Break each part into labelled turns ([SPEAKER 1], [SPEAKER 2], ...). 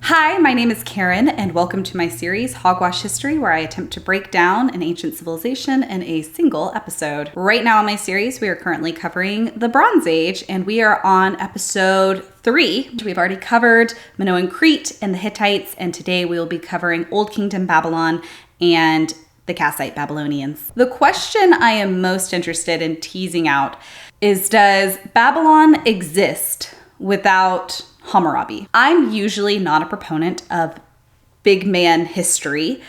[SPEAKER 1] Hi, my name is Karen, and welcome to my series, Hogwash History, where I attempt to break down an ancient civilization in a single episode. Right now in my series, we are currently covering the Bronze Age, and we are on episode 3. We've already covered Minoan Crete and the Hittites, and today we will be covering Old Kingdom Babylon and the Kassite Babylonians. The question I am most interested in teasing out is, does Babylon exist without Hammurabi? I'm usually not a proponent of big man history,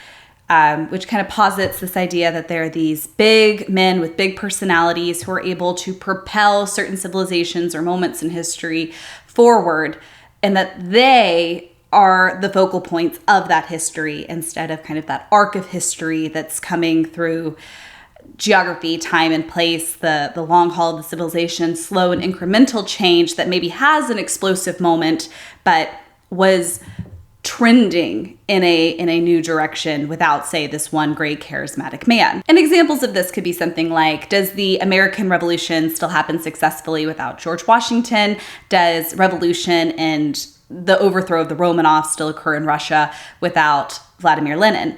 [SPEAKER 1] which kind of posits this idea that there are these big men with big personalities who are able to propel certain civilizations or moments in history forward, and that they are the focal points of that history instead of kind of that arc of history that's coming through geography, time and place, the long haul of the civilization, slow and incremental change that maybe has an explosive moment, but was trending in a new direction without, say, this one great charismatic man. And examples of this could be something like, does the American Revolution still happen successfully without George Washington? Does revolution and the overthrow of the Romanovs still occur in Russia without Vladimir Lenin?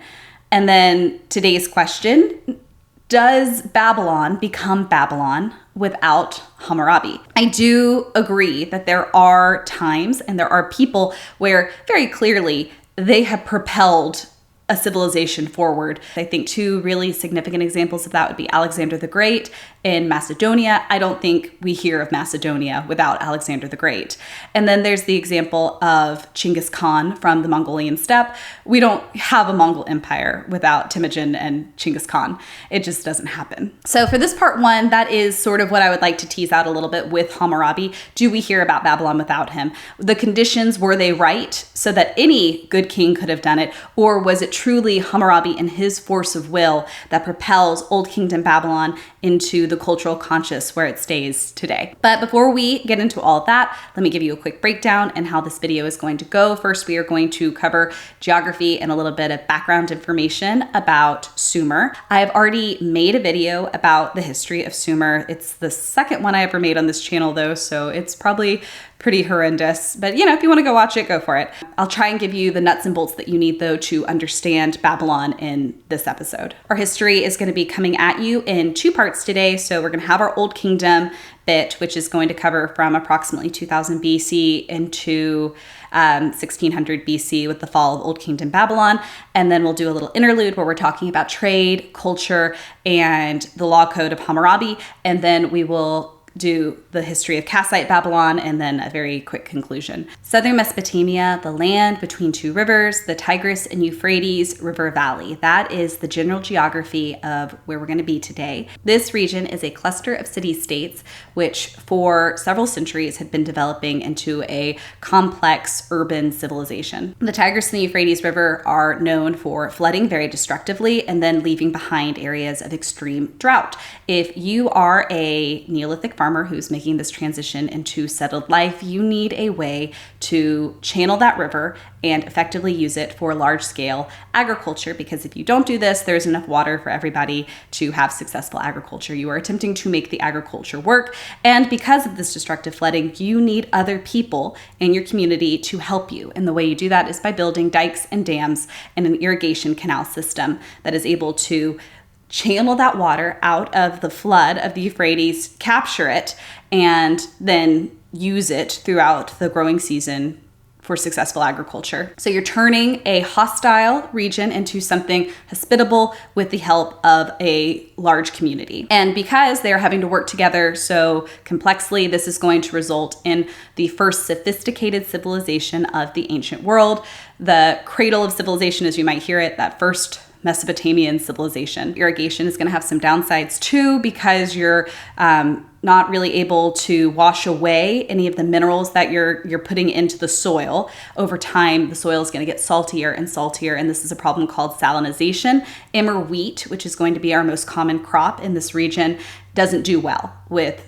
[SPEAKER 1] And then today's question, does Babylon become Babylon without Hammurabi? I do agree that there are times and there are people where very clearly they have propelled a civilization forward. I think two really significant examples of that would be Alexander the Great in Macedonia. I don't think we hear of Macedonia without Alexander the Great. And then there's the example of Genghis Khan from the Mongolian steppe. We don't have a Mongol empire without Temujin and Genghis Khan. It just doesn't happen. So for this part one, that is sort of what I would like to tease out a little bit with Hammurabi. Do we hear about Babylon without him? The conditions, were they right so that any good king could have done it? Or was it truly Hammurabi and his force of will that propels Old Kingdom Babylon into the cultural conscious where it stays today? But before we get into all of that, let me give you a quick breakdown and how this video is going to go. First, we are going to cover geography and a little bit of background information about Sumer. I've already made a video about the history of Sumer. It's the second one I ever made on this channel though, so it's probably pretty horrendous, but if you want to go watch it, go for it. I'll try and give you the nuts and bolts that you need though to understand Babylon in this episode. Our history is going to be coming at you in two parts today. So we're going to have our Old Kingdom bit, which is going to cover from approximately 2000 BC into 1600 BC with the fall of Old Kingdom Babylon. And then we'll do a little interlude where we're talking about trade, culture, and the law code of Hammurabi. And then we will do the history of Kassite Babylon, and then a very quick conclusion. Southern Mesopotamia, the land between two rivers, the Tigris and Euphrates River Valley. That is the general geography of where we're going to be today. This region is a cluster of city-states which for several centuries had been developing into a complex urban civilization. The Tigris and the Euphrates River are known for flooding very destructively and then leaving behind areas of extreme drought. If you are a Neolithic farmer who's making this transition into settled life, you need a way to channel that river and effectively use it for large-scale agriculture, because if you don't do this, there's enough water for everybody to have successful agriculture. You are attempting to make the agriculture work, and because of this destructive flooding, you need other people in your community to help you. And the way you do that is by building dikes and dams and an irrigation canal system that is able to channel that water out of the flood of the Euphrates, capture it, and then use it throughout the growing season for successful agriculture. So you're turning a hostile region into something hospitable with the help of a large community. And because they're having to work together so complexly, this is going to result in the first sophisticated civilization of the ancient world. The cradle of civilization, as you might hear it, that first Mesopotamian civilization. Irrigation is going to have some downsides too, because you're not really able to wash away any of the minerals that you're putting into the soil. Over time, the soil is going to get saltier and saltier, and this is a problem called salinization. Emmer wheat, which is going to be our most common crop in this region, doesn't do well with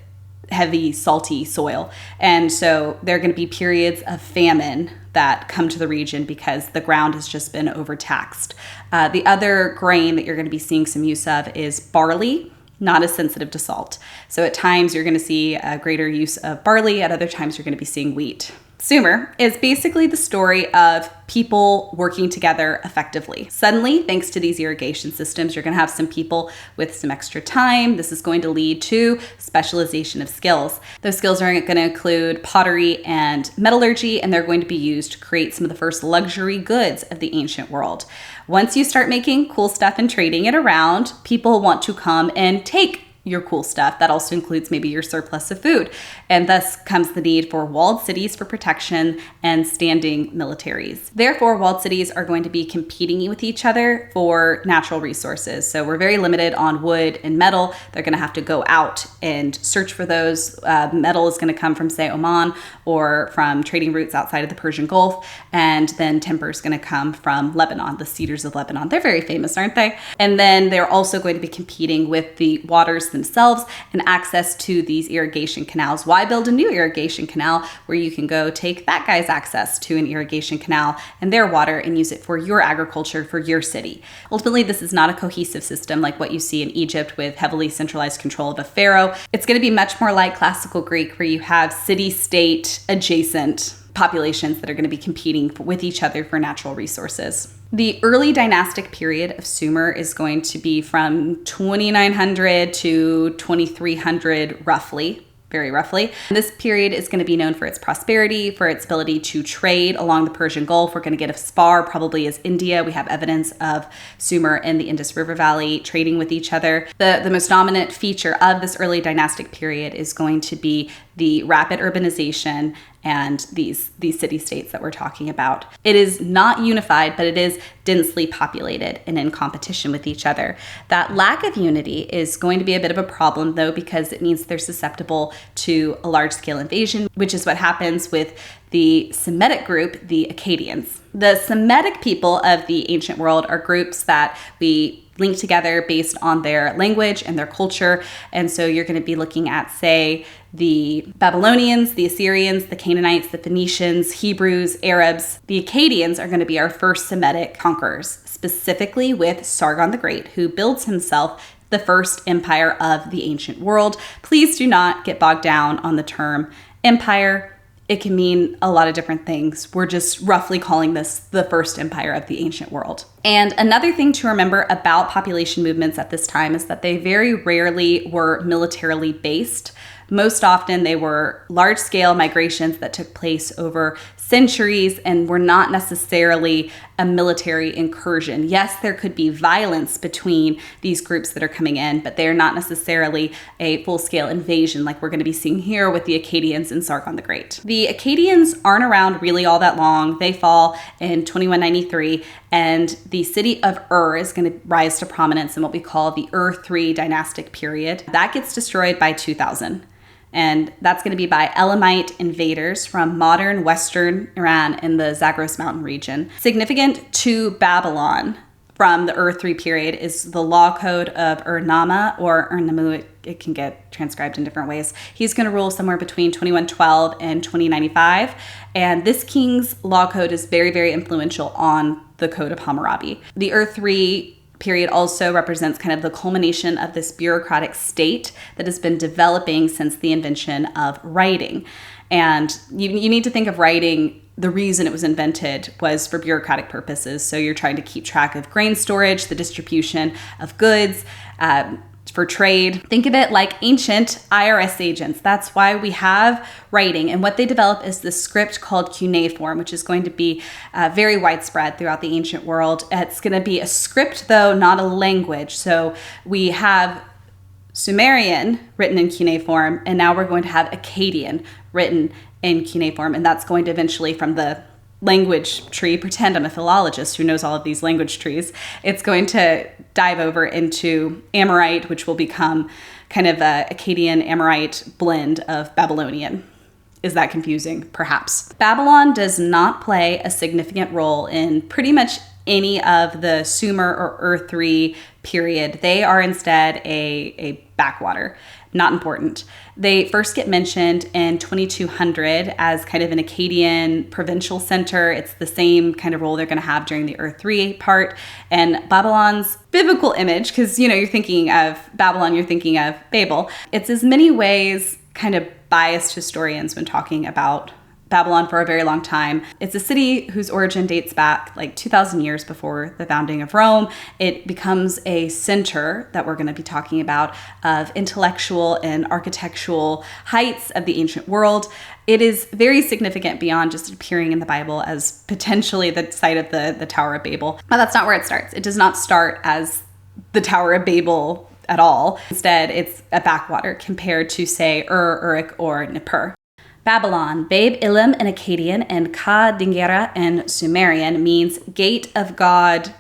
[SPEAKER 1] heavy, salty soil. And so there are going to be periods of famine that come to the region because the ground has just been overtaxed. The other grain that you're going to be seeing some use of is barley, not as sensitive to salt. So at times you're going to see a greater use of barley, at other times you're going to be seeing wheat. Sumer is basically the story of people working together effectively. Suddenly, thanks to these irrigation systems, you're going to have some people with some extra time. This is going to lead to specialization of skills. Those skills are going to include pottery and metallurgy, and they're going to be used to create some of the first luxury goods of the ancient world. Once you start making cool stuff and trading it around, people want to come and take your cool stuff. That also includes maybe your surplus of food. And thus comes the need for walled cities for protection and standing militaries. Therefore, walled cities are going to be competing with each other for natural resources. So we're very limited on wood and metal. They're going to have to go out and search for those. Metal is going to come from, say, Oman or from trading routes outside of the Persian Gulf. And then timber is going to come from Lebanon, the cedars of Lebanon. They're very famous, aren't they? And then they're also going to be competing with the waters themselves and access to these irrigation canals. Why build a new irrigation canal where you can go take that guy's access to an irrigation canal and their water and use it for your agriculture for your city? Ultimately, this is not a cohesive system like what you see in Egypt with heavily centralized control of a pharaoh. It's going to be much more like classical Greek, where you have city-state adjacent populations that are going to be competing with each other for natural resources. The early dynastic period of Sumer is going to be from 2900 to 2300 roughly. Very roughly. This period is going to be known for its prosperity, for its ability to trade along the Persian Gulf. We're going to get as far probably as India. We have evidence of Sumer and the Indus River Valley trading with each other. The most dominant feature of this early dynastic period is going to be the rapid urbanization and these city-states that we're talking about. It is not unified, but it is densely populated and in competition with each other. That lack of unity is going to be a bit of a problem, though, because it means they're susceptible to a large-scale invasion, which is what happens with the Semitic group, the Akkadians. The Semitic people of the ancient world are groups that we link together based on their language and their culture. And so you're going to be looking at, say, the Babylonians, the Assyrians, the Canaanites, the Phoenicians, Hebrews, Arabs. The Akkadians are going to be our first Semitic conquerors, specifically with Sargon the Great, who builds himself the first empire of the ancient world. Please do not get bogged down on the term empire. It can mean a lot of different things. We're just roughly calling this the first empire of the ancient world. And another thing to remember about population movements at this time is that they very rarely were militarily based. Most often they were large-scale migrations that took place over centuries and were not necessarily a military incursion. Yes, there could be violence between these groups that are coming in, but they're not necessarily a full-scale invasion like we're going to be seeing here with the Akkadians and Sargon the Great. The Akkadians aren't around really all that long. They fall in 2193, and the city of Ur is going to rise to prominence in what we call the Ur III dynastic period. That gets destroyed by 2000. And that's going to be by Elamite invaders from modern Western Iran in the Zagros mountain region. Significant to Babylon from the Ur III period is the law code of Ur-Nama or Ur-Nammu. It can get transcribed in different ways. He's going to rule somewhere between 2112 and 2095. And this king's law code is very, very influential on the code of Hammurabi. The Ur III period also represents kind of the culmination of this bureaucratic state that has been developing since the invention of writing. And you need to think of writing, the reason it was invented was for bureaucratic purposes. So you're trying to keep track of grain storage, the distribution of goods, for trade. Think of it like ancient IRS agents. That's why we have writing. And what they develop is this script called cuneiform, which is going to be very widespread throughout the ancient world. It's going to be a script, though, not a language. So we have Sumerian written in cuneiform, and now we're going to have Akkadian written in cuneiform. And that's going to eventually, from the language tree, pretend I'm a philologist who knows all of these language trees, it's going to dive over into Amorite, which will become kind of a Akkadian Amorite blend of Babylonian. Is that confusing? Perhaps. Babylon does not play a significant role in pretty much any of the Sumer or Ur III period. They are instead a backwater. Not important. They first get mentioned in 2200 as kind of an Akkadian provincial center. It's the same kind of role they're going to have during the Ur III part. And Babylon's biblical image, because, you're thinking of Babylon, you're thinking of Babel. It's as many ways kind of biased historians when talking about Babylon for a very long time. It's a city whose origin dates back like 2,000 years before the founding of Rome. It becomes a center that we're going to be talking about of intellectual and architectural heights of the ancient world. It is very significant beyond just appearing in the Bible as potentially the site of the Tower of Babel. But that's not where it starts. It does not start as the Tower of Babel at all. Instead, it's a backwater compared to, say, Uruk or Nippur. Babylon, Babe Ilim in Akkadian and Ka Dingera in Sumerian means gate of God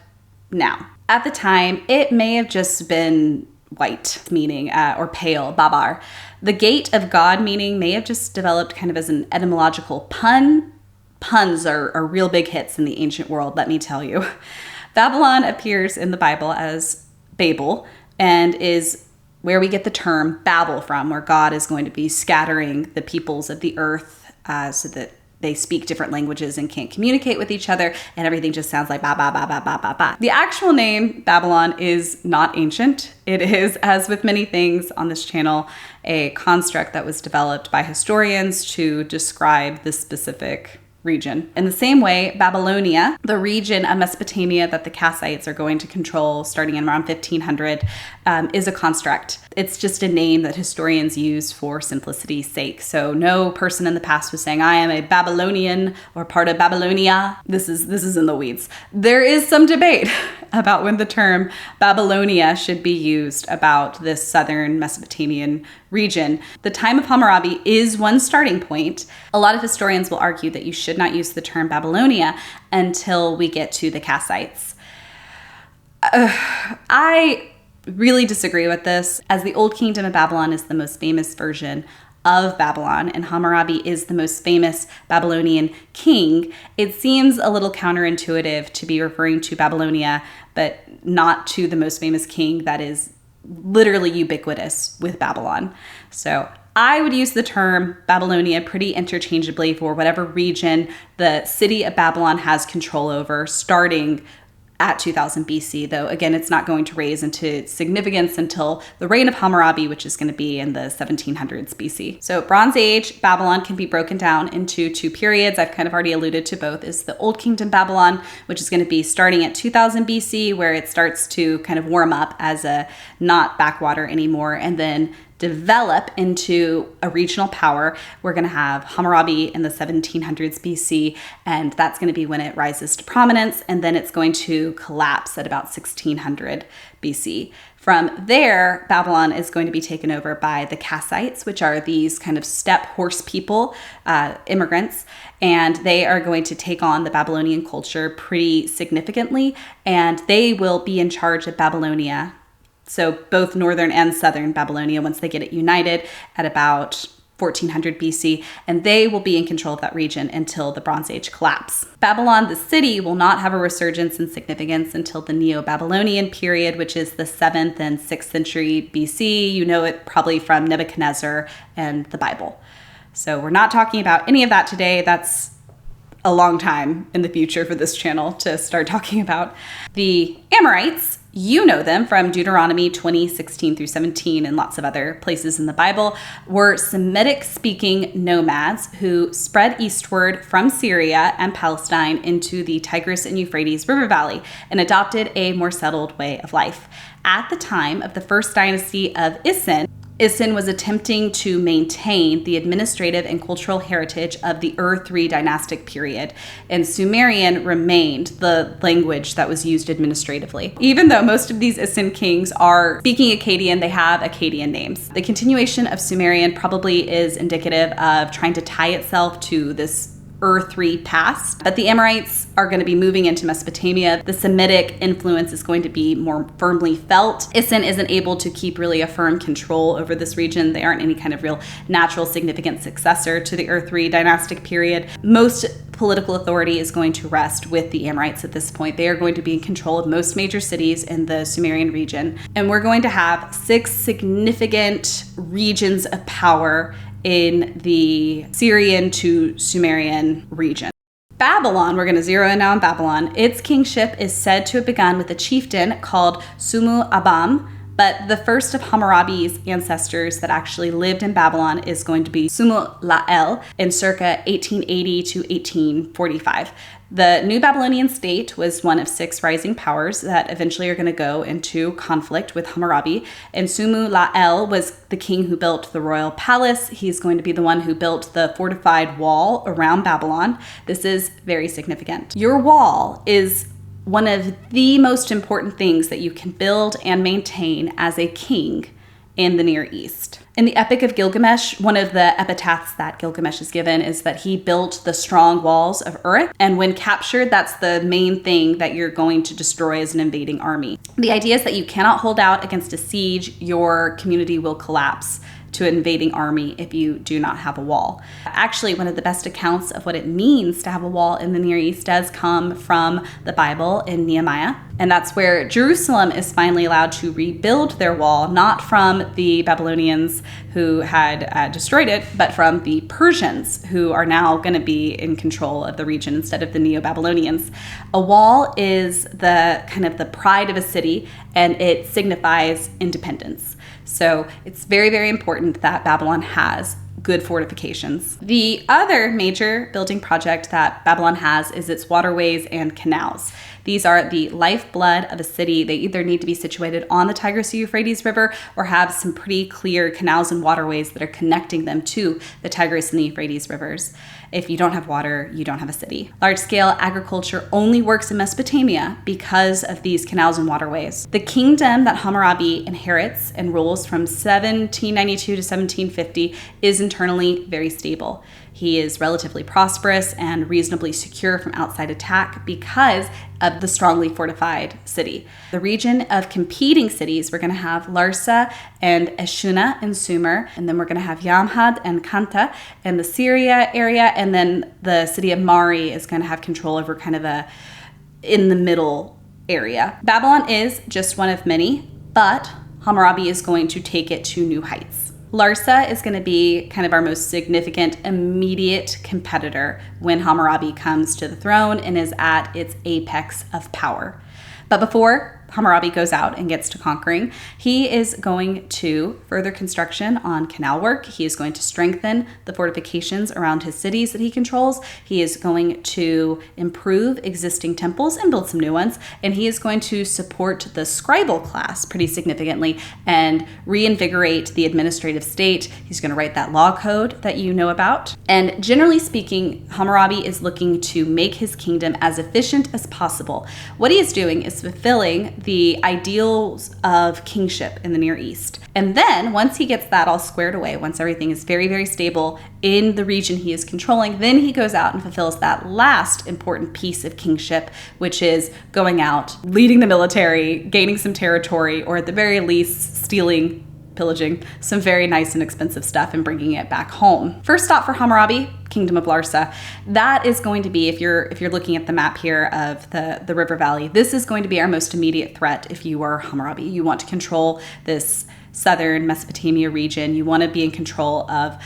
[SPEAKER 1] now. At the time, it may have just been white, meaning, or pale, babar. The gate of God meaning may have just developed kind of as an etymological pun. Puns are real big hits in the ancient world, let me tell you. Babylon appears in the Bible as Babel and is where we get the term Babel from, where God is going to be scattering the peoples of the earth so that they speak different languages and can't communicate with each other, and everything just sounds like ba ba ba ba ba ba ba. The actual name Babylon is not ancient. It is, as with many things on this channel, a construct that was developed by historians to describe this specific region. In the same way, Babylonia, the region of Mesopotamia that the Kassites are going to control starting in around 1500, is a construct. It's just a name that historians use for simplicity's sake. So no person in the past was saying, I am a Babylonian or part of Babylonia. This is in the weeds. There is some debate about when the term Babylonia should be used about this southern Mesopotamian region. The time of Hammurabi is one starting point. A lot of historians will argue that you should not use the term Babylonia until we get to the Kassites. I really disagree with this, as the Old Kingdom of Babylon is the most famous version of Babylon, and Hammurabi is the most famous Babylonian king. It seems a little counterintuitive to be referring to Babylonia, but not to the most famous king that is literally ubiquitous with Babylon. So I would use the term Babylonia pretty interchangeably for whatever region the city of Babylon has control over, starting at 2000 BC, though again, it's not going to raise into significance until the reign of Hammurabi, which is going to be in the 1700s BC. So Bronze Age Babylon can be broken down into two periods. I've kind of already alluded to both. Is the Old Kingdom Babylon, which is going to be starting at 2000 BC, where it starts to kind of warm up as a not backwater anymore, and then develop into a regional power. We're going to have Hammurabi in the 1700s BC, and that's going to be when it rises to prominence, and then it's going to collapse at about 1600 BC. From there, Babylon is going to be taken over by the Kassites, which are these kind of steppe horse people, immigrants, and they are going to take on the Babylonian culture pretty significantly, and they will be in charge of Babylonia. So both northern and southern Babylonia, once they get it united at about 1400 BC, and they will be in control of that region until the Bronze Age collapse. Babylon, the city, will not have a resurgence in significance until the Neo-Babylonian period, which is the 7th and 6th century BC. You know it probably from Nebuchadnezzar and the Bible. So we're not talking about any of that today. That's a long time in the future for this channel to start talking about. The Amorites, you know them from Deuteronomy 20:16 through 17 and lots of other places in the Bible, were Semitic-speaking nomads who spread eastward from Syria and Palestine into the Tigris and Euphrates River Valley and adopted a more settled way of life. At the time of the first dynasty of Isin was attempting to maintain the administrative and cultural heritage of the Ur-3 dynastic period, and Sumerian remained the language that was used administratively. Even though most of these Isin kings are speaking Akkadian, they have Akkadian names. The continuation of Sumerian probably is indicative of trying to tie itself to this Ur-3 past, but the Amorites are going to be moving into Mesopotamia. The Semitic influence is going to be more firmly felt. Isin isn't able to keep really a firm control over this region. They aren't any kind of real natural significant successor to the Ur-3 dynastic period. Most political authority is going to rest with the Amorites at this point. They are going to be in control of most major cities in the Sumerian region. And we're going to have 6 significant regions of power in the Syrian to Sumerian region. Babylon, we're going to zero in now on Babylon. Its kingship is said to have begun with a chieftain called Sumu Abam But the first of Hammurabi's ancestors that actually lived in Babylon is going to be Sumu-la-el in circa 1880 to 1845. The new Babylonian state was one of 6 rising powers that eventually are going to go into conflict with Hammurabi. And Sumu-la-el was the king who built the royal palace. He's going to be the one who built the fortified wall around Babylon. This is very significant. Your wall is one of the most important things that you can build and maintain as a king in the Near East. In the Epic of Gilgamesh, one of the epitaphs that Gilgamesh is given is that he built the strong walls of Uruk, and when captured, that's the main thing that you're going to destroy as an invading army. The idea is that you cannot hold out against a siege. Your community will collapse to an invading army if you do not have a wall. Actually, one of the best accounts of what it means to have a wall in the Near East does come from the Bible in Nehemiah. And that's where Jerusalem is finally allowed to rebuild their wall, not from the Babylonians who had destroyed it, but from the Persians who are now going to be in control of the region instead of the Neo-Babylonians. A wall is the kind of the pride of a city, and it signifies independence. So it's very, very important that Babylon has good fortifications. The other major building project that Babylon has is its waterways and canals. These are the lifeblood of a city. They either need to be situated on the Tigris-Euphrates River or have some pretty clear canals and waterways that are connecting them to the Tigris and the Euphrates rivers. If you don't have water, you don't have a city. Large-scale agriculture only works in Mesopotamia because of these canals and waterways. The kingdom that Hammurabi inherits and rules from 1792 to 1750 is internally very stable. He is relatively prosperous and reasonably secure from outside attack because of the strongly fortified city. The region of competing cities, we're going to have Larsa and Eshuna and Sumer, and then we're going to have Yamhad and Kanta in the Syria area, and then the city of Mari is going to have control over kind of a in the middle area. Babylon is just one of many, but Hammurabi is going to take it to new heights. Larsa is going to be kind of our most significant immediate competitor when Hammurabi comes to the throne and is at its apex of power. But before Hammurabi goes out and gets to conquering, he is going to further construction on canal work. He is going to strengthen the fortifications around his cities that he controls. He is going to improve existing temples and build some new ones. And he is going to support the scribal class pretty significantly and reinvigorate the administrative state. He's going to write that law code that you know about. And generally speaking, Hammurabi is looking to make his kingdom as efficient as possible. What he is doing is fulfilling the ideals of kingship in the Near East. And then once he gets that all squared away, once everything is very, very stable in the region he is controlling, then he goes out and fulfills that last important piece of kingship, which is going out, leading the military, gaining some territory, or at the very least stealing, pillaging some very nice and expensive stuff and bringing it back home. First stop for Hammurabi, Kingdom of Larsa. That is going to be, if you're looking at the map here of the river valley, this is going to be our most immediate threat if you are Hammurabi. You want to control this southern Mesopotamia region. You want to be in control of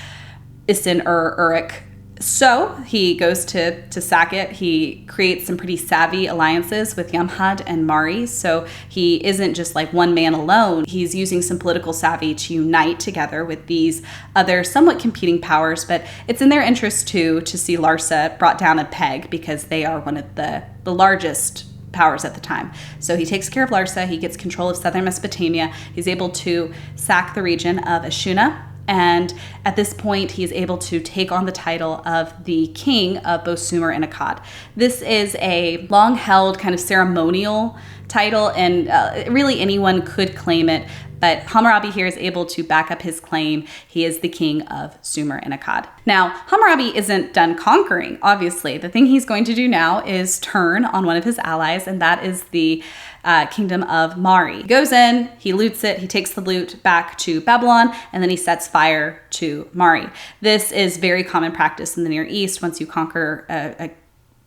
[SPEAKER 1] Isin Uruk. So he goes to sack it. He creates some pretty savvy alliances with Yamhad and Mari. So he isn't just like one man alone. He's using some political savvy to unite together with these other somewhat competing powers. But it's in their interest too to see Larsa brought down a peg because they are one of the largest powers at the time. So he takes care of Larsa. He gets control of southern Mesopotamia. He's able to sack the region of Ashuna. And at this point, he is able to take on the title of the king of both Sumer and Akkad. This is a long-held kind of ceremonial title, and really anyone could claim it. But Hammurabi here is able to back up his claim. He is the king of Sumer and Akkad. Now, Hammurabi isn't done conquering, obviously. The thing he's going to do now is turn on one of his allies, and that is the kingdom of Mari. He goes in, he loots it, he takes the loot back to Babylon, and then he sets fire to Mari. This is very common practice in the Near East. Once you conquer a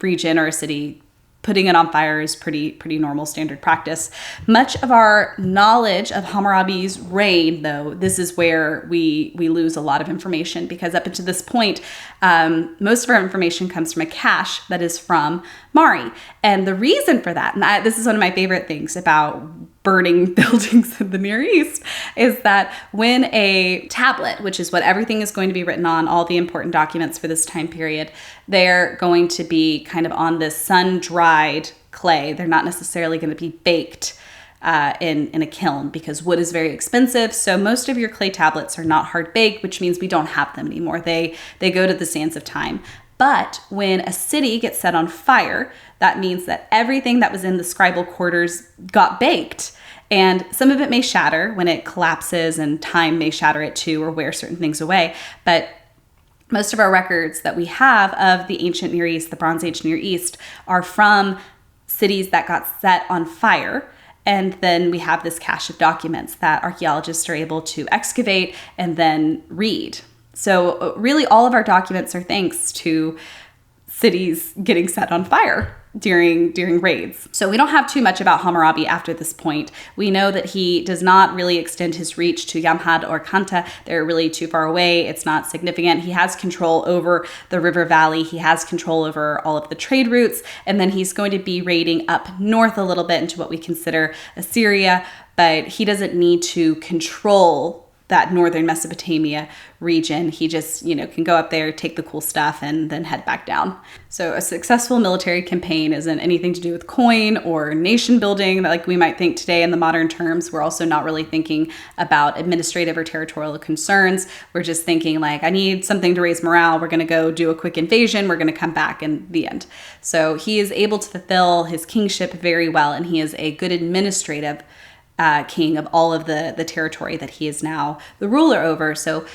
[SPEAKER 1] region or a city, putting it on fire is pretty normal standard practice. Much of our knowledge of Hammurabi's reign, though, this is where we lose a lot of information, because up until this point, most of our information comes from a cache that is from Mari. And the reason for that, and this is one of my favorite things about burning buildings in the Near East, is that when a tablet, which is what everything is going to be written on, all the important documents for this time period, they're going to be kind of on this sun-dried clay. They're not necessarily going to be baked in a kiln, because wood is very expensive. So most of your clay tablets are not hard baked, which means we don't have them anymore. They go to the sands of time. But when a city gets set on fire, that means that everything that was in the scribal quarters got baked. And some of it may shatter when it collapses, and time may shatter it too, or wear certain things away. But most of our records that we have of the ancient Near East, the Bronze Age Near East, are from cities that got set on fire. And then we have this cache of documents that archaeologists are able to excavate and then read. So really all of our documents are thanks to cities getting set on fire during raids. So we don't have too much about Hammurabi after this point. We know that he does not really extend his reach to Yamhad or Kanta. They're really too far away. It's not significant. He has control over the river valley. He has control over all of the trade routes. And then he's going to be raiding up north a little bit into what we consider Assyria, but he doesn't need to control that northern Mesopotamia region. He just, can go up there, take the cool stuff, and then head back down. So a successful military campaign isn't anything to do with coin or nation building like we might think today in the modern terms. We're also not really thinking about administrative or territorial concerns. We're just thinking like, I need something to raise morale. We're going to go do a quick invasion. We're going to come back in the end. So he is able to fulfill his kingship very well, and he is a good administrative king of all of the territory that he is now the ruler over. So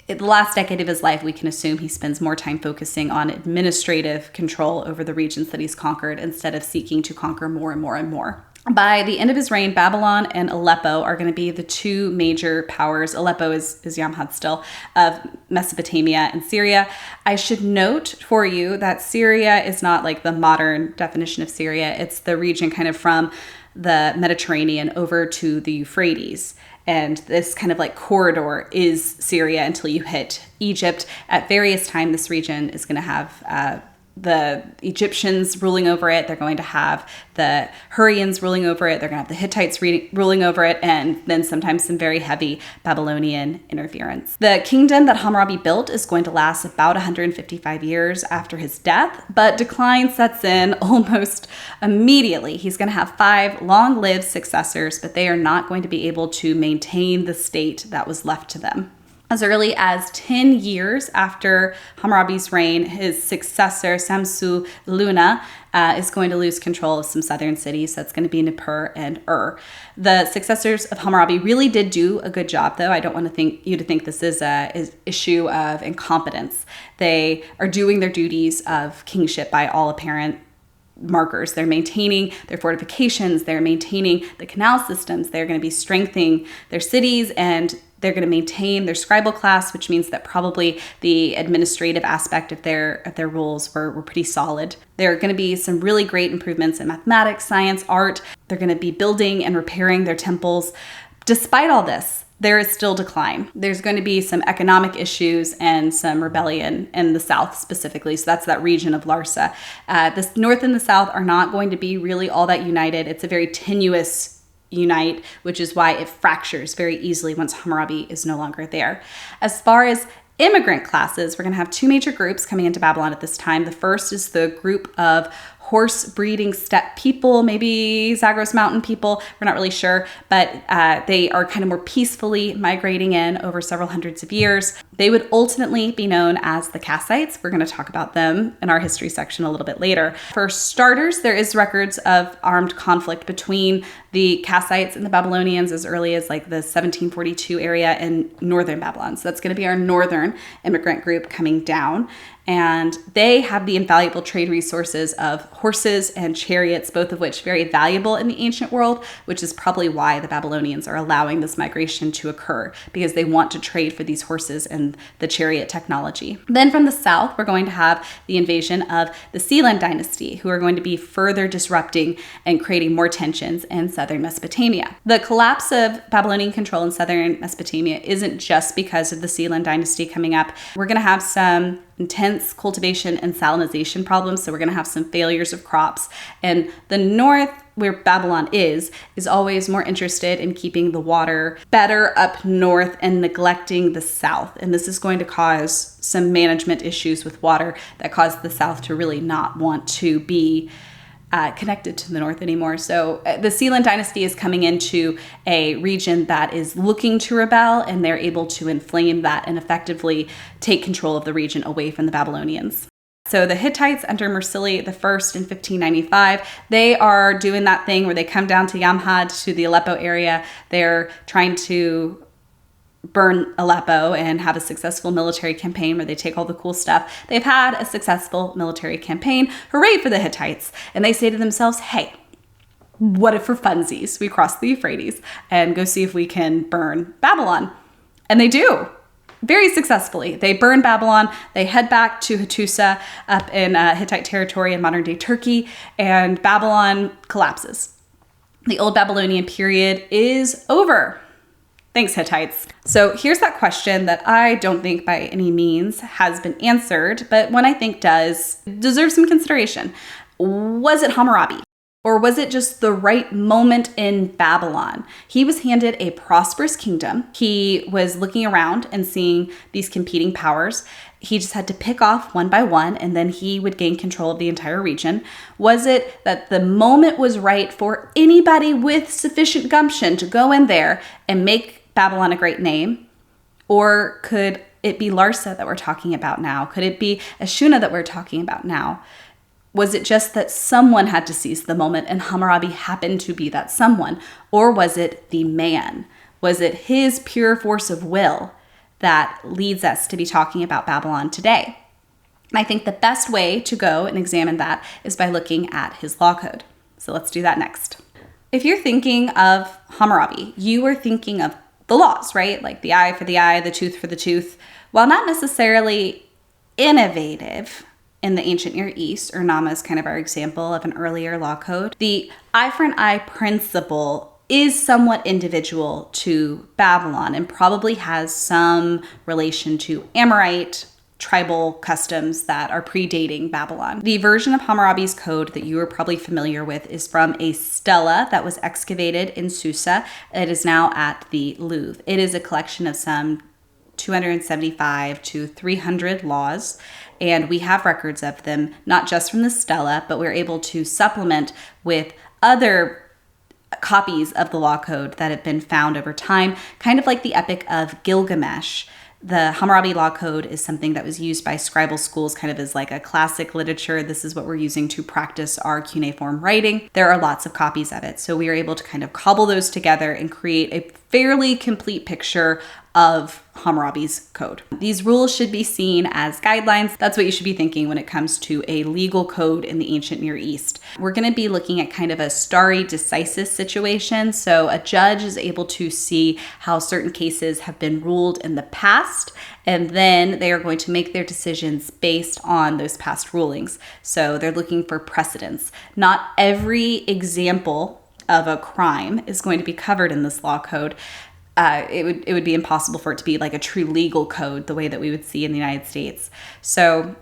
[SPEAKER 1] in the last decade of his life, we can assume he spends more time focusing on administrative control over the regions that he's conquered instead of seeking to conquer more and more and more. By the end of his reign, Babylon and Aleppo are going to be the two major powers. Aleppo is Yamhad still, of Mesopotamia and Syria. I should note for you that Syria is not like the modern definition of Syria. It's the region kind of from the Mediterranean over to the Euphrates. And this kind of like corridor is Syria until you hit Egypt. At various times, this region is going to have the Egyptians ruling over it. They're going to have the Hurrians ruling over it. They're going to have the Hittites ruling over it, and then sometimes some very heavy Babylonian interference. The kingdom that Hammurabi built is going to last about 155 years after his death, but decline sets in almost immediately. He's going to have 5 long-lived successors, but they are not going to be able to maintain the state that was left to them. As early as 10 years after Hammurabi's reign, his successor, Samsu Luna, is going to lose control of some southern cities. That's going to be Nippur and The successors of Hammurabi really did do a good job, though. I don't want you to think this is an issue of incompetence. They are doing their duties of kingship by all apparent markers. They're maintaining their fortifications. They're maintaining the canal systems. They're going to be strengthening their cities, and they're going to maintain their scribal class, which means that probably the administrative aspect of their rules were pretty solid. There are going to be some really great improvements in mathematics, science, art. They're going to be building and repairing their temples. Despite all this, there is still decline. There's going to be some economic issues and some rebellion in the south specifically. So that's that region of Larsa. The north and the south are not going to be really all that united. It's a very tenuous unite, which is why it fractures very easily once Hammurabi is no longer there. As far as immigrant classes, we're going to have 2 major groups coming into Babylon at this time. The first is the group of horse breeding steppe people, maybe Zagros mountain people, we're not really sure, but they are kind of more peacefully migrating in over several hundreds of years. They would ultimately be known as the Kassites. We're going to talk about them in our history section a little bit later. For starters, there is records of armed conflict between the Kassites and the Babylonians as early as like the 1742 area in northern Babylon. So that's going to be our northern immigrant group coming down. And they have the invaluable trade resources of horses and chariots, both of which very valuable in the ancient world, which is probably why the Babylonians are allowing this migration to occur, because they want to trade for these horses and the chariot technology. Then from the south, we're going to have the invasion of the Sealand dynasty, who are going to be further disrupting and creating more tensions in southern Mesopotamia. The collapse of Babylonian control in southern Mesopotamia isn't just because of the Sealand dynasty coming up. We're going to have some intense cultivation and salinization problems. So we're going to have some failures of crops. And the north, where Babylon is always more interested in keeping the water better up north and neglecting the south. And this is going to cause some management issues with water that cause the south to really not want to be connected to the north anymore. So the Sealand dynasty is coming into a region that is looking to rebel, and they're able to inflame that and effectively take control of the region away from the Babylonians. So the Hittites under Mursili I in 1595, they are doing that thing where they come down to Yamhad, to the Aleppo area. They're trying to burn Aleppo and have a successful military campaign where they take all the cool stuff. They've had a successful military campaign. Hooray for the Hittites. And they say to themselves, hey, what if for funsies we cross the Euphrates and go see if we can burn Babylon? And they do. Very successfully. They burn Babylon. They head back to Hattusa up in Hittite territory in modern-day Turkey, and Babylon collapses. The Old Babylonian period is over. Thanks, Hittites. So here's that question that I don't think by any means has been answered, but one I think deserves some consideration. Was it Hammurabi? Or was it just the right moment in Babylon? He was handed a prosperous kingdom. He was looking around and seeing these competing powers. He just had to pick off one by one, and then he would gain control of the entire region. Was it that the moment was right for anybody with sufficient gumption to go in there and make Babylon a great name? Or could it be Larsa that we're talking about now? Could it be Ashuna that we're talking about now? Was it just that someone had to seize the moment and Hammurabi happened to be that someone? Or was it the man? Was it his pure force of will that leads us to be talking about Babylon today? And I think the best way to go and examine that is by looking at his law code. So let's do that next. If you're thinking of Hammurabi, you are thinking of the laws, right? Like the eye for the eye, the tooth for the tooth. While not necessarily innovative in the ancient Near East, or Nama is kind of our example of an earlier law code, the eye for an eye principle is somewhat individual to Babylon and probably has some relation to Amorite tribal customs that are predating Babylon. The version of Hammurabi's code that you are probably familiar with is from a stela that was excavated in Susa. It is now at the Louvre. It is a collection of some 275 to 300 laws, and we have records of them, not just from the stela, but we're able to supplement with other copies of the law code that have been found over time, kind of like the Epic of Gilgamesh. The Hammurabi law code is something that was used by scribal schools kind of as like a classic literature. This is what we're using to practice our cuneiform writing. There are lots of copies of it. So we are able to kind of cobble those together and create a fairly complete picture of Hammurabi's code. These rules should be seen as guidelines. That's what you should be thinking when it comes to a legal code in the ancient Near East. We're going to be looking at kind of a stare decisis situation. So a judge is able to see how certain cases have been ruled in the past, and then they are going to make their decisions based on those past rulings. So they're looking for precedents. Not every example of a crime is going to be covered in this law code. It would be impossible for it to be like a true legal code the way that we would see in the United States. So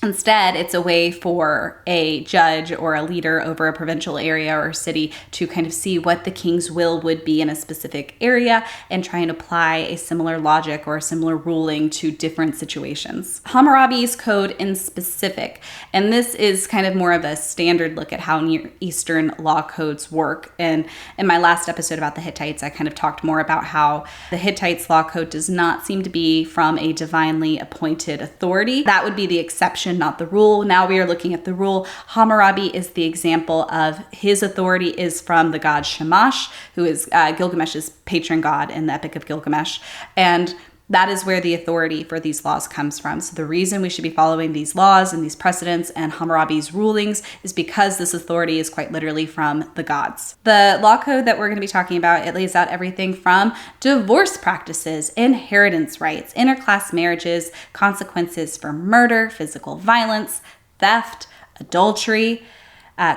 [SPEAKER 1] instead, it's a way for a judge or a leader over a provincial area or city to kind of see what the king's will would be in a specific area and try and apply a similar logic or a similar ruling to different situations. Hammurabi's code in specific, and this is kind of more of a standard look at how Near Eastern law codes work. And in my last episode about the Hittites, I kind of talked more about how the Hittites' law code does not seem to be from a divinely appointed authority. That would be the exception, not the rule. Now we are looking at the rule. Hammurabi is the example of his authority is from the god Shamash, who is Gilgamesh's patron god in the Epic of Gilgamesh. And that is where the authority for these laws comes from. So the reason we should be following these laws and these precedents and Hammurabi's rulings is because this authority is quite literally from the gods. The law code that we're going to be talking about, it lays out everything from divorce practices, inheritance rights, interclass marriages, consequences for murder, physical violence, theft, adultery.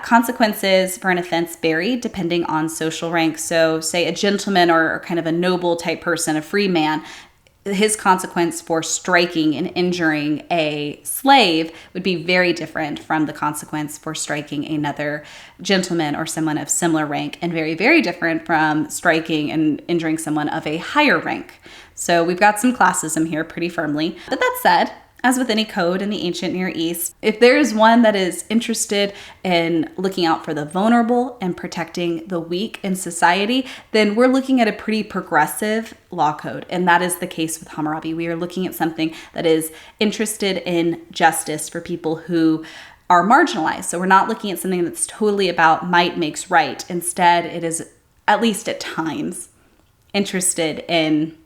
[SPEAKER 1] Consequences for an offense vary depending on social rank. So say a gentleman or kind of a noble type person, a free man, his consequence for striking and injuring a slave would be very different from the consequence for striking another gentleman or someone of similar rank, and very, very different from striking and injuring someone of a higher rank. So we've got some classism here pretty firmly. But that said, as with any code in the ancient Near East, if there is one that is interested in looking out for the vulnerable and protecting the weak in society, then we're looking at a pretty progressive law code. And that is the case with Hammurabi. We are looking at something that is interested in justice for people who are marginalized. So we're not looking at something that's totally about might makes right. Instead, it is, at least at times, interested in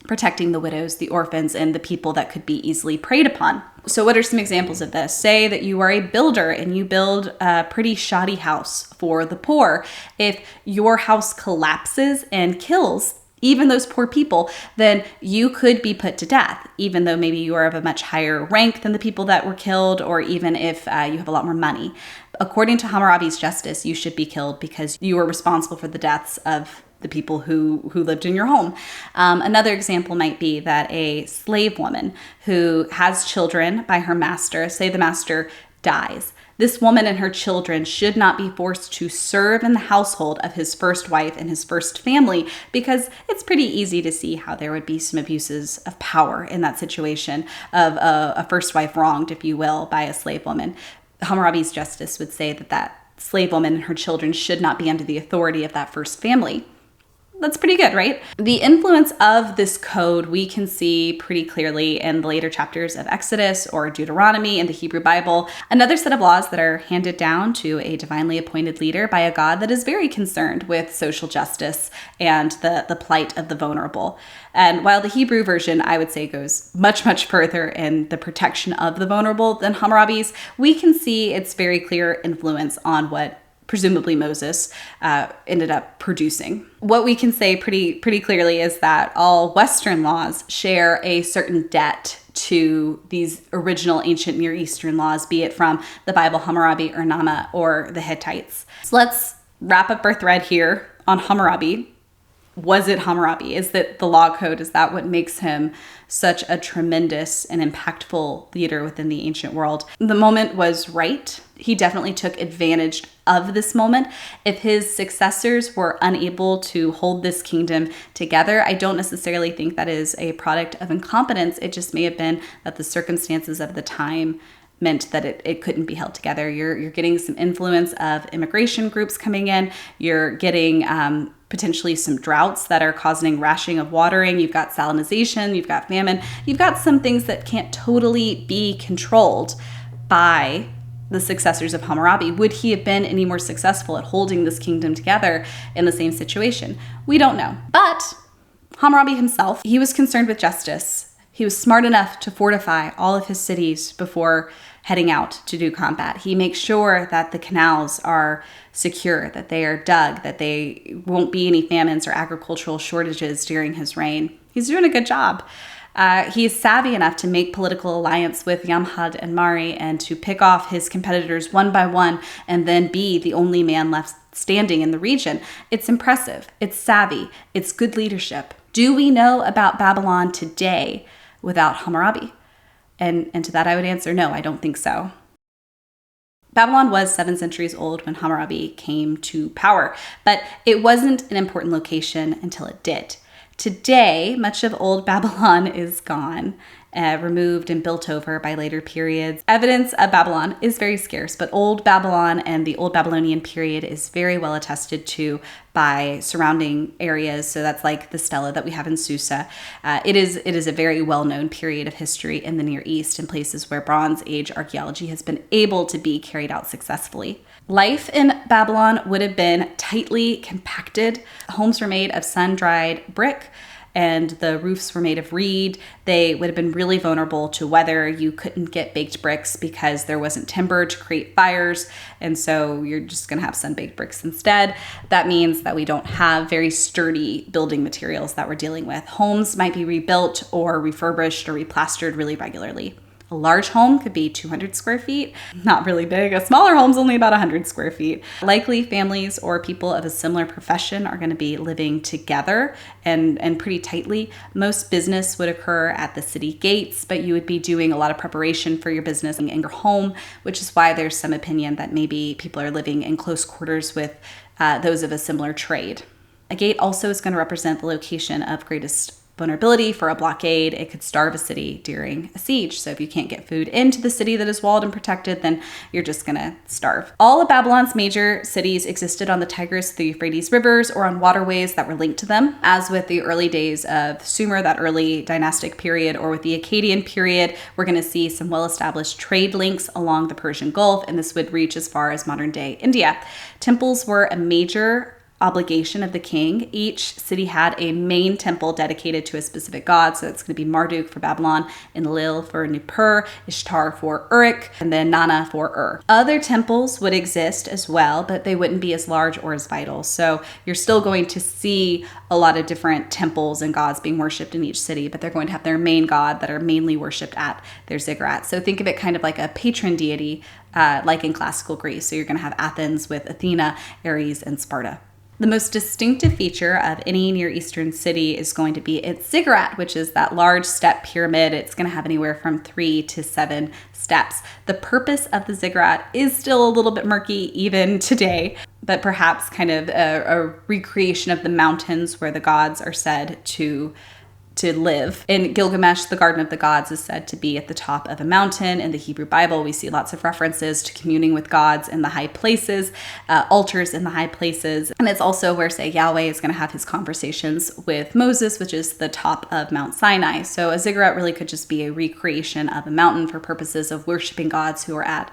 [SPEAKER 1] protecting the widows, the orphans, and the people that could be easily preyed upon. So what are some examples of this? Say that you are a builder and you build a pretty shoddy house for the poor. If your house collapses and kills even those poor people, then you could be put to death, even though maybe you are of a much higher rank than the people that were killed, or even if you have a lot more money. According to Hammurabi's justice, you should be killed because you were responsible for the deaths of the people who lived in your home. Another example might be that a slave woman who has children by her master, say the master dies. This woman and her children should not be forced to serve in the household of his first wife and his first family, because it's pretty easy to see how there would be some abuses of power in that situation of a first wife wronged, if you will, by a slave woman. Hammurabi's justice would say that that slave woman and her children should not be under the authority of that first family. That's pretty good, right? The influence of this code we can see pretty clearly in the later chapters of Exodus or Deuteronomy in the Hebrew Bible. Another set of laws that are handed down to a divinely appointed leader by a God that is very concerned with social justice and the plight of the vulnerable. And while the Hebrew version, I would say, goes much, much further in the protection of the vulnerable than Hammurabi's, we can see its very clear influence on what presumably Moses ended up producing. What we can say pretty clearly is that all Western laws share a certain debt to these original ancient Near Eastern laws, be it from the Bible, Hammurabi, or Nama, or the Hittites. So let's wrap up our thread here on Hammurabi. Was it Hammurabi? Is that the law code? Is that what makes him such a tremendous and impactful leader within the ancient world? The moment was right. He definitely took advantage of this moment. If his successors were unable to hold this kingdom together, I don't necessarily think that is a product of incompetence. It just may have been that the circumstances of the time meant that it couldn't be held together. You're getting some influence of immigration groups coming in. You're getting potentially some droughts that are causing rationing of watering. You've got salinization, you've got famine. You've got some things that can't totally be controlled by the successors of Hammurabi. Would he have been any more successful at holding this kingdom together in the same situation? We don't know. But Hammurabi himself, he was concerned with justice. He was smart enough to fortify all of his cities before heading out to do combat. He makes sure that the canals are secure, that they are dug, that they won't be any famines or agricultural shortages during his reign. He's doing a good job. He is savvy enough to make political alliance with Yamhad and Mari and to pick off his competitors one by one and then be the only man left standing in the region. It's impressive. It's savvy. It's good leadership. Do we know about Babylon today without Hammurabi? And to that I would answer, no, I don't think so. Babylon was 7 centuries old when Hammurabi came to power, but it wasn't an important location until it did. Today, much of old Babylon is gone, removed and built over by later periods. Evidence of Babylon is very scarce, but old Babylon and the old Babylonian period is very well attested to by surrounding areas. So that's like the stela that we have in Susa. It is a very well-known period of history in the Near East and places where Bronze Age archaeology has been able to be carried out successfully. Life in Babylon would have been tightly compacted. Homes were made of sun-dried brick, and the roofs were made of reed. They would have been really vulnerable to weather. You couldn't get baked bricks because there wasn't timber to create fires, and so you're just going to have sun-baked bricks instead. That means that we don't have very sturdy building materials that we're dealing with. Homes might be rebuilt or refurbished or replastered really regularly. A large home could be 200 square feet, not really big. A smaller home's only about 100 square feet. Likely families or people of a similar profession are going to be living together and pretty tightly. Most business would occur at the city gates, but you would be doing a lot of preparation for your business in your home, which is why there's some opinion that maybe people are living in close quarters with those of a similar trade. A gate also is going to represent the location of greatest vulnerability for a blockade. It could starve a city during a siege. So if you can't get food into the city that is walled and protected, then you're just going to starve. All of Babylon's major cities existed on the Tigris, the Euphrates rivers, or on waterways that were linked to them. As with the early days of Sumer, that early dynastic period, or with the Akkadian period, we're going to see some well-established trade links along the Persian Gulf, and this would reach as far as modern-day India. Temples were a major obligation of the king. Each city had a main temple dedicated to a specific god. So it's going to be Marduk for Babylon, Enlil for Nippur, Ishtar for Uruk, and then Nana for Ur. Other temples would exist as well, but they wouldn't be as large or as vital. So you're still going to see a lot of different temples and gods being worshipped in each city, but they're going to have their main god that are mainly worshipped at their ziggurat. So think of it kind of like a patron deity, like in classical Greece. So you're going to have Athens with Athena, Ares, and Sparta. The most distinctive feature of any Near Eastern city is going to be its ziggurat, which is that large step pyramid. It's going to have anywhere from 3 to 7 steps. The purpose of the ziggurat is still a little bit murky even today, but perhaps kind of a recreation of the mountains where the gods are said to live. In Gilgamesh, the Garden of the Gods is said to be at the top of a mountain. In the Hebrew Bible, we see lots of references to communing with gods in the high places, altars in the high places. And it's also where, say, Yahweh is going to have his conversations with Moses, which is the top of Mount Sinai. So a ziggurat really could just be a recreation of a mountain for purposes of worshiping gods who are at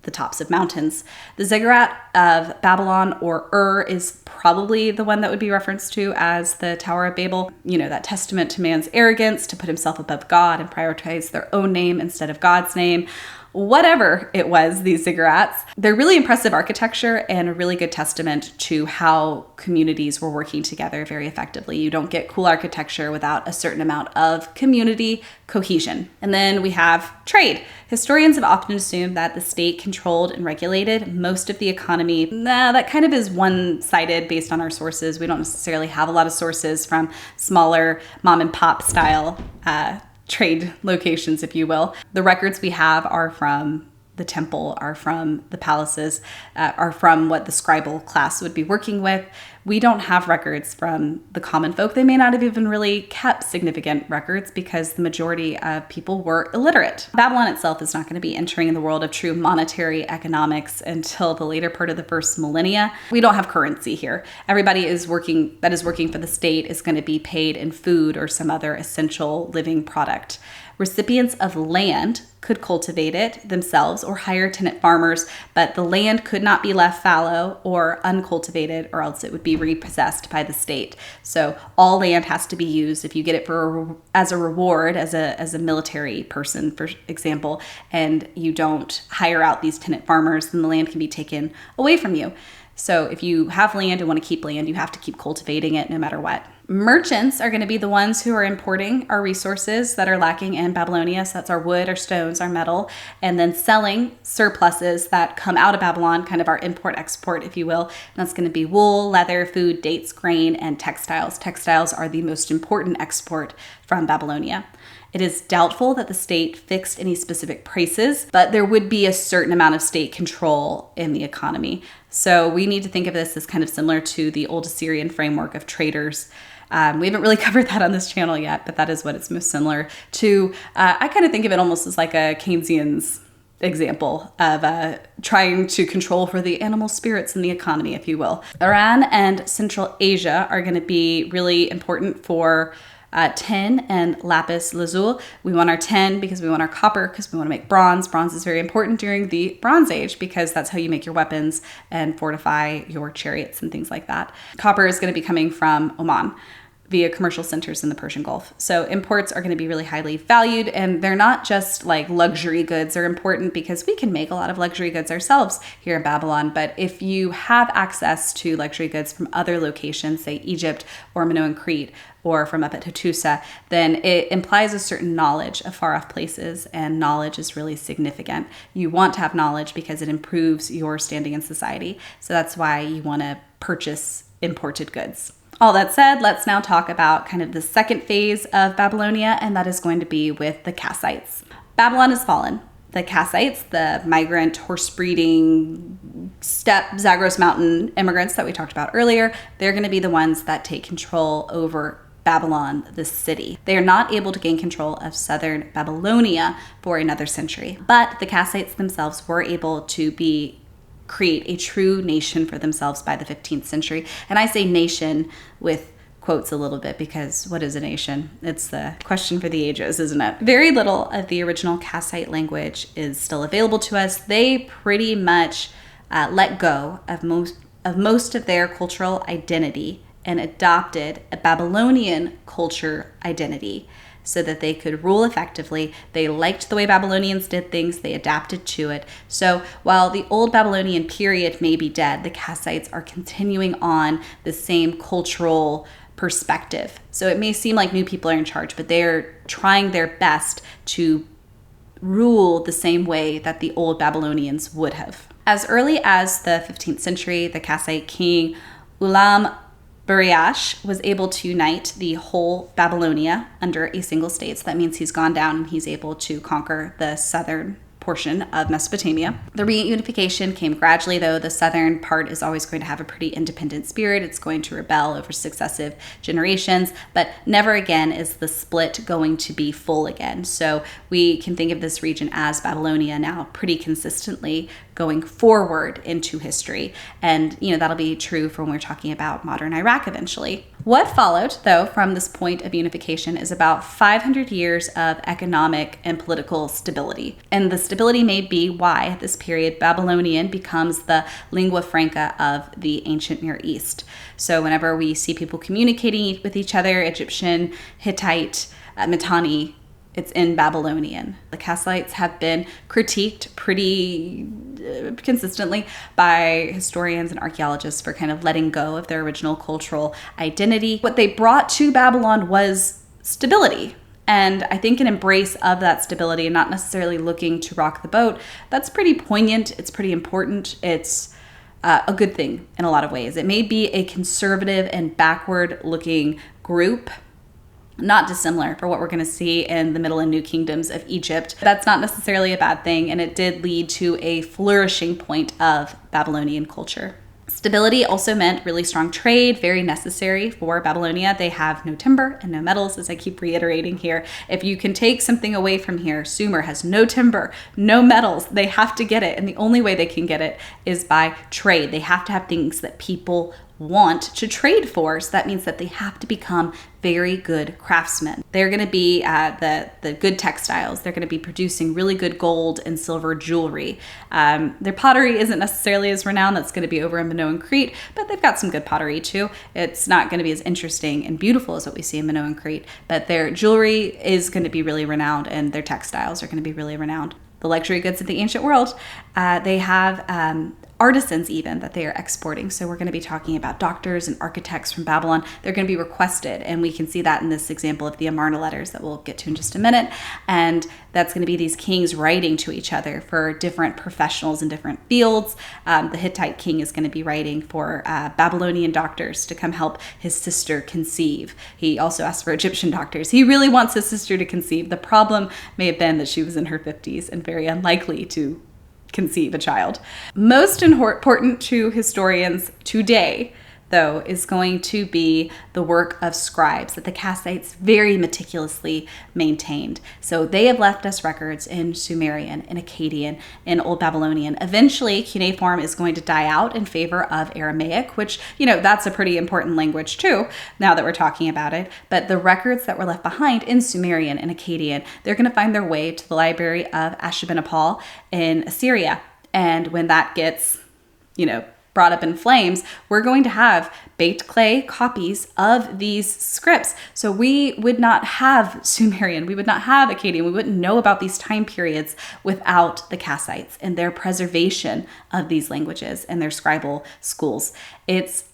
[SPEAKER 1] the tops of mountains. The ziggurat of Babylon, or Ur, is probably the one that would be referenced to as the Tower of Babel. You know, that testament to man's arrogance to put himself above God and prioritize their own name instead of God's name. Whatever it was, these ziggurats, they're really impressive architecture and a really good testament to how communities were working together very effectively. You don't get cool architecture without a certain amount of community cohesion. And then we have trade. Historians have often assumed that the state controlled and regulated most of the economy. That kind of is one-sided based on our sources. We don't necessarily have a lot of sources from smaller mom and pop style trade locations, if you will. The records we have are from the temple, are from the palaces, are from what the scribal class would be working with. We don't have records from the common folk. They may not have even really kept significant records because the majority of people were illiterate. Babylon itself is not going to be entering the world of true monetary economics until the later part of the first millennia. We don't have currency here. Everybody that is working for the state is going to be paid in food or some other essential living product. Recipients of land could cultivate it themselves or hire tenant farmers, but the land could not be left fallow or uncultivated, or else it would be repossessed by the state. So all land has to be used. If you get it as a reward, as a military person, for example, and you don't hire out these tenant farmers, then the land can be taken away from you. So if you have land and want to keep land, you have to keep cultivating it no matter what. Merchants are going to be the ones who are importing our resources that are lacking in Babylonia. So that's our wood, our stones, our metal, and then selling surpluses that come out of Babylon, kind of our import-export, if you will. And that's going to be wool, leather, food, dates, grain, and textiles. Textiles are the most important export from Babylonia. It is doubtful that the state fixed any specific prices, but there would be a certain amount of state control in the economy. So we need to think of this as kind of similar to the old Assyrian framework of traders. We haven't really covered that on this channel yet, but that is what it's most similar to. I kind of think of it almost as like a Keynesian's example of trying to control for the animal spirits in the economy, if you will. Iran and Central Asia are going to be really important for tin and lapis lazuli. We want our tin because we want our copper because we want to make bronze. Bronze is very important during the Bronze Age because that's how you make your weapons and fortify your chariots and things like that. Copper is going to be coming from Oman via commercial centers in the Persian Gulf. So imports are going to be really highly valued, and they're not just like luxury goods. They're important because we can make a lot of luxury goods ourselves here in Babylon. But if you have access to luxury goods from other locations, say Egypt or Minoan Crete, or from up at Hattusa, then it implies a certain knowledge of far off places, and knowledge is really significant. You want to have knowledge because it improves your standing in society. So that's why you want to purchase imported goods. All that said, let's now talk about kind of the second phase of Babylonia, and that is going to be with the Kassites. Babylon has fallen. The Kassites, the migrant, horse-breeding, steppe, Zagros Mountain immigrants that we talked about earlier, they're going to be the ones that take control over Babylon, the city. They are not able to gain control of southern Babylonia for another century, but the Kassites themselves were able to create a true nation for themselves by the 15th century. And I say nation with quotes a little bit because what is a nation? It's the question for the ages, isn't it? Very little of the original Kassite language is still available to us. They pretty much let go of most of their cultural identity and adopted a Babylonian culture identity so that they could rule effectively. They liked the way Babylonians did things. They adapted to it. So while the old Babylonian period may be dead, the Kassites are continuing on the same cultural perspective. So it may seem like new people are in charge, but they're trying their best to rule the same way that the old Babylonians would have. As early as the 15th century, the Kassite king Ulam Buriash was able to unite the whole Babylonia under a single state. So that means he's gone down and he's able to conquer the southern portion of Mesopotamia. The reunification came gradually, though. The southern part is always going to have a pretty independent spirit. It's going to rebel over successive generations, but never again is the split going to be full again. So we can think of this region as Babylonia now pretty consistently going forward into history. And, that'll be true for when we're talking about modern Iraq eventually. What followed, though, from this point of unification is about 500 years of economic and political stability. And the stability may be why, at this period, Babylonian becomes the lingua franca of the ancient Near East. So whenever we see people communicating with each other, Egyptian, Hittite, Mitanni, it's in Babylonian. The Kassites have been critiqued pretty consistently by historians and archaeologists for kind of letting go of their original cultural identity. What they brought to Babylon was stability. And I think an embrace of that stability and not necessarily looking to rock the boat, that's pretty poignant. It's pretty important. It's a good thing in a lot of ways. It may be a conservative and backward-looking group, not dissimilar for what we're going to see in the Middle and New Kingdoms of Egypt. That's not necessarily a bad thing, and it did lead to a flourishing point of Babylonian culture. Stability also meant really strong trade, very necessary for Babylonia. They have no timber and no metals, as I keep reiterating here. If you can take something away from here, Sumer has no timber, no metals. They have to get it, and the only way they can get it is by trade. They have to have things that people want to trade for. So that means that they have to become very good craftsmen. They're going to be the good textiles. They're going to be producing really good gold and silver jewelry. Their pottery isn't necessarily as renowned. That's going to be over in Minoan Crete, but they've got some good pottery too. It's not going to be as interesting and beautiful as what we see in Minoan Crete, but their jewelry is going to be really renowned and their textiles are going to be really renowned. The luxury goods of the ancient world, they have artisans even that they are exporting. So we're going to be talking about doctors and architects from Babylon. They're going to be requested, and we can see that in this example of the Amarna letters that we'll get to in just a minute. And that's going to be these kings writing to each other for different professionals in different fields. The Hittite king is going to be writing for Babylonian doctors to come help his sister conceive. He also asked for Egyptian doctors. He really wants his sister to conceive. The problem may have been that she was in her 50s and very unlikely to conceive a child. Most important to historians today, though, is going to be the work of scribes that the Kassites very meticulously maintained. So they have left us records in Sumerian, in Akkadian, in Old Babylonian. Eventually, cuneiform is going to die out in favor of Aramaic, which, that's a pretty important language too, now that we're talking about it. But the records that were left behind in Sumerian and Akkadian, they're going to find their way to the library of Ashurbanipal in Assyria. And when that gets, brought up in flames, we're going to have baked clay copies of these scripts. So we would not have Sumerian, we would not have Akkadian, we wouldn't know about these time periods without the Kassites and their preservation of these languages and their scribal schools. It's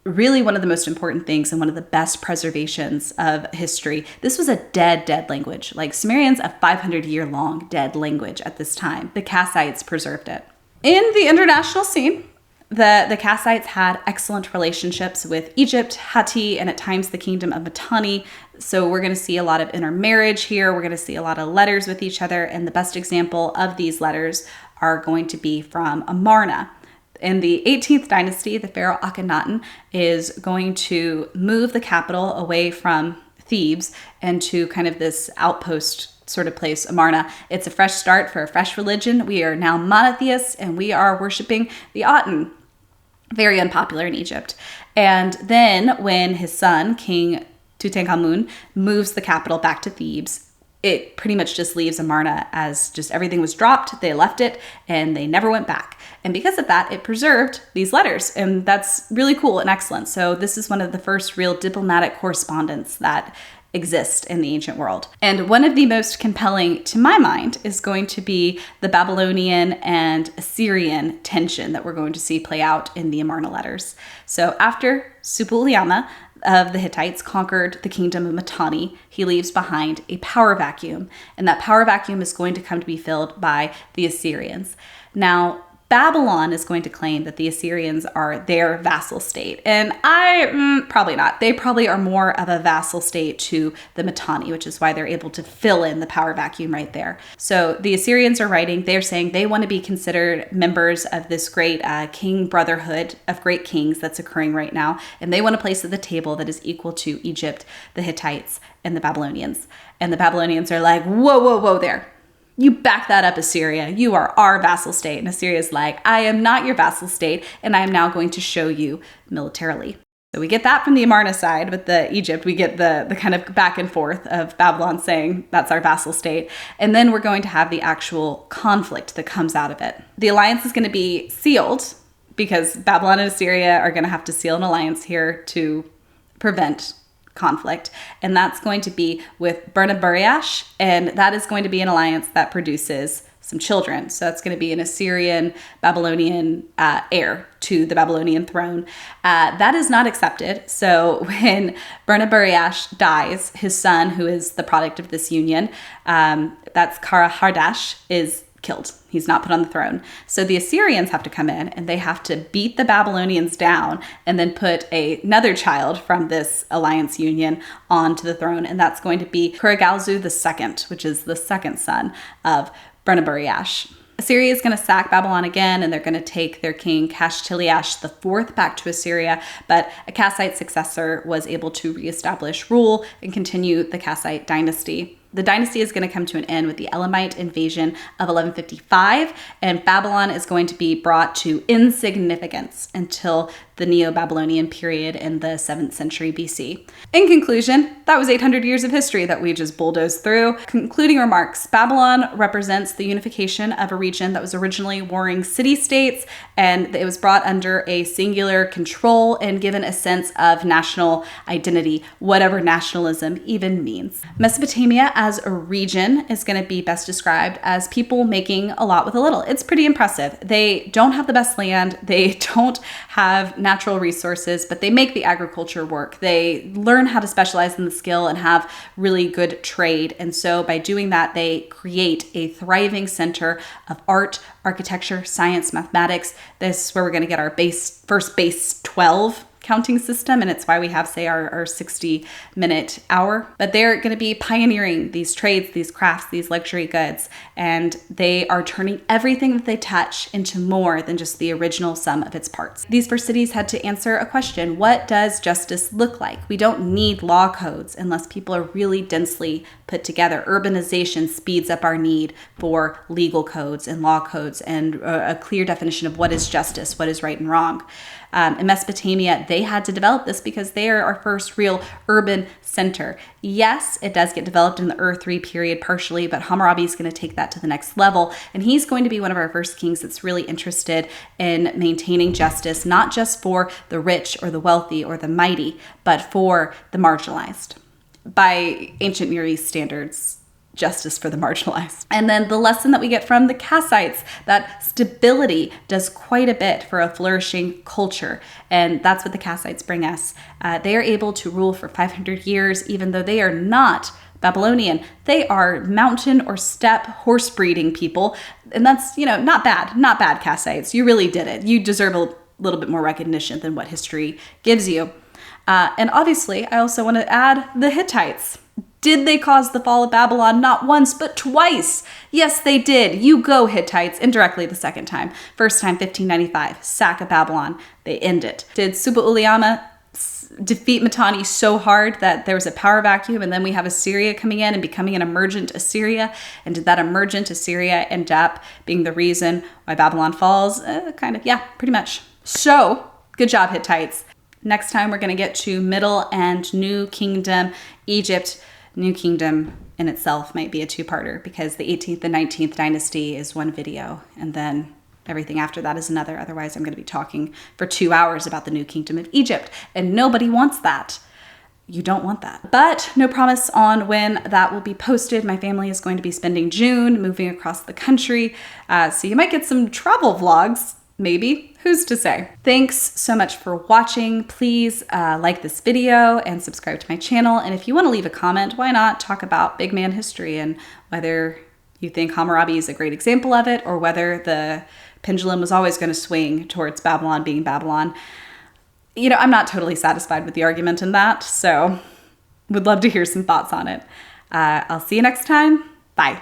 [SPEAKER 1] really one of the most important things and one of the best preservations of history. This was a dead language. Like Sumerian's a 500-year-long dead language at this time. The Kassites preserved it. In the international scene, the Kassites had excellent relationships with Egypt, Hatti, and at times the kingdom of Mitanni. So we're going to see a lot of intermarriage here. We're going to see a lot of letters with each other. And the best example of these letters are going to be from Amarna. In the 18th dynasty, the pharaoh Akhenaten is going to move the capital away from Thebes and to kind of this outpost sort of place, Amarna. It's a fresh start for a fresh religion. We are now monotheists and we are worshiping the Aten. Very unpopular in Egypt. And then when his son, King Tutankhamun, moves the capital back to Thebes, it pretty much just leaves Amarna as just everything was dropped. They left it and they never went back. And because of that, it preserved these letters. And that's really cool and excellent. So this is one of the first real diplomatic correspondence that exist in the ancient world. And one of the most compelling, to my mind, is going to be the Babylonian and Assyrian tension that we're going to see play out in the Amarna letters. So after Suppiluliuma of the Hittites conquered the kingdom of Mitanni, he leaves behind a power vacuum. And that power vacuum is going to come to be filled by the Assyrians. Now, Babylon is going to claim that the Assyrians are their vassal state. And probably not. They probably are more of a vassal state to the Mitanni, which is why they're able to fill in the power vacuum right there. So the Assyrians are writing, they're saying they want to be considered members of this great king brotherhood of great kings that's occurring right now. And they want a place at the table that is equal to Egypt, the Hittites, and the Babylonians. And the Babylonians are like, whoa there. You back that up, Assyria. You are our vassal state. And Assyria's like, I am not your vassal state, and I am now going to show you militarily. So we get that from the Amarna side. With the Egypt, we get the kind of back and forth of Babylon saying that's our vassal state. And then we're going to have the actual conflict that comes out of it. The alliance is going to be sealed because Babylon and Assyria are going to have to seal an alliance here to prevent conflict, and that's going to be with Burnaburiash, and that is going to be an alliance that produces some children. So that's going to be an Assyrian Babylonian heir to the Babylonian throne. That is not accepted. So when Burnaburiash dies, his son, who is the product of this union, that's Kara-Hardash, is killed. He's not put on the throne. So the Assyrians have to come in and they have to beat the Babylonians down and then put another child from this alliance union onto the throne. And that's going to be Kurigalzu II, which is the second son of Burnaburiash. Assyria is going to sack Babylon again, and they're going to take their king Kashtiliash IV back to Assyria, but a Kassite successor was able to reestablish rule and continue the Kassite dynasty. The dynasty is going to come to an end with the Elamite invasion of 1155, and Babylon is going to be brought to insignificance until the Neo-Babylonian period in the 7th century BC. In conclusion, that was 800 years of history that we just bulldozed through. Concluding remarks, Babylon represents the unification of a region that was originally warring city-states, and it was brought under a singular control and given a sense of national identity, whatever nationalism even means. Mesopotamia as a region is going to be best described as people making a lot with a little. It's pretty impressive. They don't have the best land. They don't have natural resources, but they make the agriculture work. They learn how to specialize in the skill and have really good trade. And so by doing that, they create a thriving center of art, architecture, science, mathematics. This is where we're going to get our first base 12 counting system, and it's why we have, say, our 60-minute hour. But they're going to be pioneering these trades, these crafts, these luxury goods, and they are turning everything that they touch into more than just the original sum of its parts. These first cities had to answer a question: what does justice look like? We don't need law codes unless people are really densely put together. Urbanization speeds up our need for legal codes and law codes and a clear definition of what is justice, what is right and wrong. In Mesopotamia, they had to develop this because they are our first real urban center. Yes, it does get developed in the Ur-3 period partially, but Hammurabi is going to take that to the next level. And he's going to be one of our first kings that's really interested in maintaining justice, not just for the rich or the wealthy or the mighty, but for the marginalized. By ancient Near East standards, justice for the marginalized. And then the lesson that we get from the Kassites, that stability does quite a bit for a flourishing culture. And that's what the Kassites bring us. They are able to rule for 500 years, even though they are not Babylonian. They are mountain or steppe horse breeding people. And that's, not bad Kassites. You really did it. You deserve a little bit more recognition than what history gives you. And obviously, I also want to add the Hittites. Did they cause the fall of Babylon? Not once, but twice. Yes, they did. You go, Hittites. Indirectly the second time. First time, 1595, sack of Babylon. They end it. Did Subba-Uliama defeat Mitanni so hard that there was a power vacuum, and then we have Assyria coming in and becoming an emergent Assyria? And did that emergent Assyria end up being the reason why Babylon falls? Kind of, yeah, pretty much. So, good job, Hittites. Next time, we're going to get to Middle and New Kingdom Egypt. New Kingdom in itself might be a two-parter because the 18th and 19th dynasty is one video, and then everything after that is another. Otherwise, I'm going to be talking for 2 hours about the New Kingdom of Egypt, and nobody wants that. You don't want that. But no promise on when that will be posted. My family is going to be spending June moving across the country, so you might get some travel vlogs. Maybe. Who's to say? Thanks so much for watching. Please like this video and subscribe to my channel. And if you want to leave a comment, why not talk about big man history and whether you think Hammurabi is a great example of it or whether the pendulum was always going to swing towards Babylon being Babylon. I'm not totally satisfied with the argument in that, so would love to hear some thoughts on it. I'll see you next time. Bye.